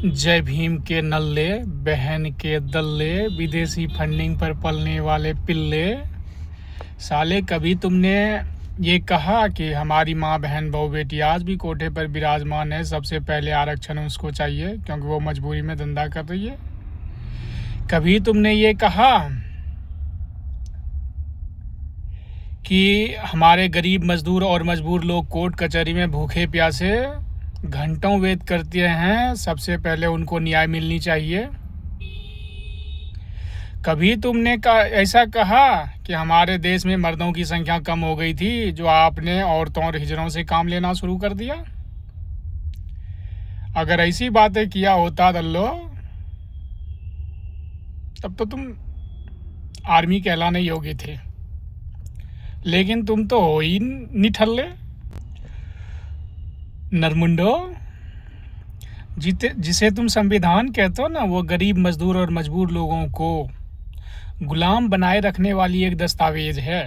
जय भीम के नल्ले, बहन के दल्ले, विदेशी फंडिंग पर पलने वाले पिल्ले। साले, कभी तुमने ये कहा कि हमारी माँ, बहन, बहू, बेटी आज भी कोठे पर विराजमान है, सबसे पहले आरक्षण उसको चाहिए क्योंकि वो मजबूरी में धंधा कर रही है? कभी तुमने ये कहा कि हमारे गरीब मजदूर और मजबूर लोग कोर्ट कचहरी में भूखे प्यासे घंटों वेट करते हैं, सबसे पहले उनको न्याय मिलनी चाहिए? कभी तुमने ऐसा कहा कि हमारे देश में मर्दों की संख्या कम हो गई थी, जो आपने औरतों और हिजड़ों से काम लेना शुरू कर दिया? अगर ऐसी बातें किया होता दल्लो, तब तो तुम आर्मी कहलाने योग्य थे, लेकिन तुम तो हो ही निठल्ले नरमुंडो। जिसे तुम संविधान कहते हो ना, वो गरीब, मजदूर और मजबूर लोगों को गुलाम बनाए रखने वाली एक दस्तावेज है।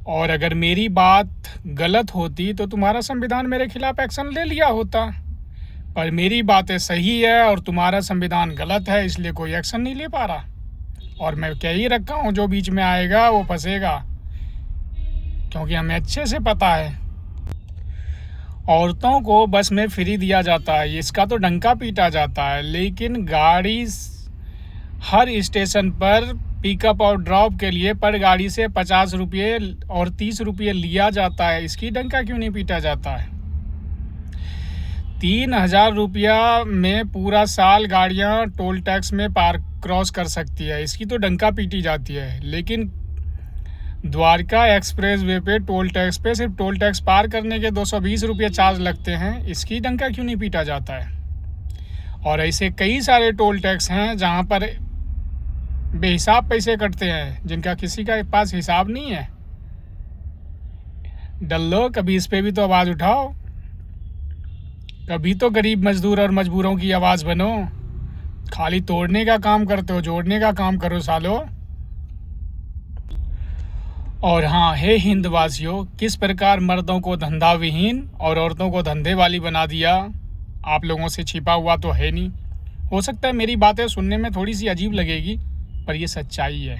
और अगर मेरी बात गलत होती तो तुम्हारा संविधान मेरे खिलाफ एक्शन ले लिया होता, पर मेरी बातें सही है और तुम्हारा संविधान गलत है, इसलिए कोई एक्शन नहीं ले पा रहा। और मैं कह ही रखा हूँ, जो बीच में आएगा वो फंसेगा, क्योंकि हमें अच्छे से पता है औरतों को बस में फ्री दिया जाता है, इसका तो डंका पीटा जाता है, लेकिन गाड़ी हर स्टेशन पर पिकअप और ड्रॉप के लिए पर गाड़ी से 50 रुपये और 30 रुपये लिया जाता है, इसकी डंका क्यों नहीं पीटा जाता है? 3000 रुपया में पूरा साल गाड़ियां टोल टैक्स में पार क्रॉस कर सकती है, इसकी तो डंका पीटी जाती है। लेकिन द्वारका एक्सप्रेस वे पे टोल टैक्स पे सिर्फ टोल टैक्स पार करने के 220 रुपये चार्ज लगते हैं, इसकी डंका क्यों नहीं पीटा जाता है? और ऐसे कई सारे टोल टैक्स हैं जहां पर बेहिसाब पैसे कटते हैं, जिनका किसी का पास हिसाब नहीं है। डल्लो, कभी इस पे भी तो आवाज़ उठाओ, कभी तो गरीब, मजदूर और मजबूरों की आवाज़ बनो। खाली तोड़ने का काम करते हो, जोड़ने का काम करो सालो। और हाँ, हे हिंदवासियों, किस प्रकार मर्दों को धंधा विहीन और औरतों को धंधे वाली बना दिया, आप लोगों से छिपा हुआ तो है नहीं। हो सकता है मेरी बातें सुनने में थोड़ी सी अजीब लगेगी, पर ये सच्चाई है।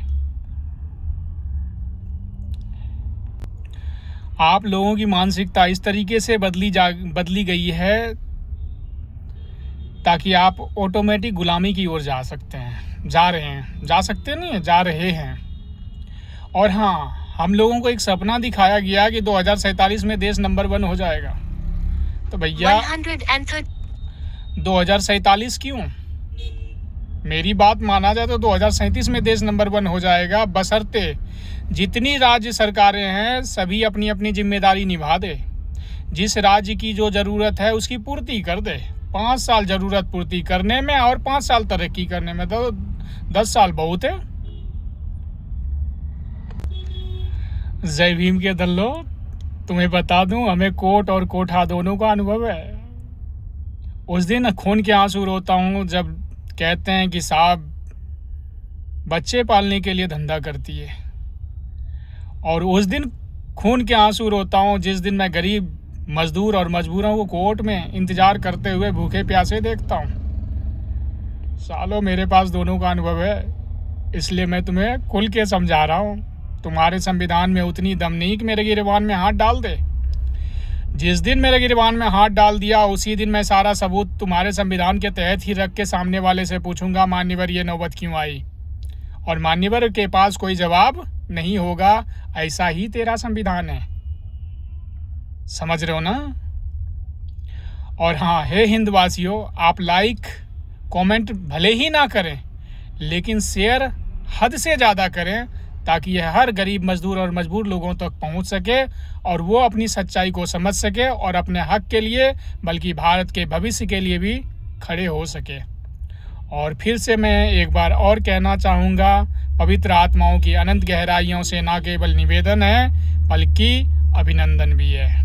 आप लोगों की मानसिकता इस तरीके से बदली गई है ताकि आप ऑटोमेटिक गुलामी की ओर जा सकते हैं, जा रहे हैं, जा सकते नहीं है, जा रहे हैं। और हाँ, हम लोगों को एक सपना दिखाया गया कि 2047 में देश नंबर 1 हो जाएगा। तो भैया 2047 क्यों? मेरी बात माना जाए तो 2037 में देश नंबर 1 हो जाएगा, बशर्ते जितनी राज्य सरकारें हैं सभी अपनी अपनी जिम्मेदारी निभा दे। जिस राज्य की जो ज़रूरत है उसकी पूर्ति कर दे। 5 साल ज़रूरत पूर्ति करने में और 5 साल तरक्की करने में, तो 10 साल बहुत है। जय भीम के दल्लो, तुम्हें बता दूं, हमें कोट और कोठा दोनों का अनुभव है। उस दिन खून के आंसू रोता हूं जब कहते हैं कि साहब बच्चे पालने के लिए धंधा करती है, और उस दिन खून के आंसू रोता हूं जिस दिन मैं गरीब, मजदूर और मजबूरों को कोर्ट में इंतजार करते हुए भूखे प्यासे देखता हूं। सालों, मेरे पास दोनों का अनुभव है, इसलिए मैं तुम्हें खुल के समझा रहा हूं। तुम्हारे संविधान में उतनी दम नहीं कि मेरे गिरबान में हाथ डाल दे। जिस दिन मेरे गिरबान में हाथ डाल दिया, उसी दिन मैं सारा सबूत तुम्हारे संविधान के तहत ही रख के सामने वाले से पूछूंगा, मान्यवर ये नौबत क्यों आई? और मान्यवर के पास कोई जवाब नहीं होगा। ऐसा ही तेरा संविधान है, समझ रहे हो ना? और हाँ, हे हिंदवासियों, आप लाइक कमेंट भले ही ना करें, लेकिन शेयर हद से ज़्यादा करें, ताकि यह हर गरीब, मजदूर और मजबूर लोगों तक पहुंच सके और वो अपनी सच्चाई को समझ सके और अपने हक के लिए, बल्कि भारत के भविष्य के लिए भी खड़े हो सके। और फिर से मैं एक बार और कहना चाहूँगा, पवित्र आत्माओं की अनंत गहराइयों से ना केवल निवेदन है, बल्कि अभिनंदन भी है।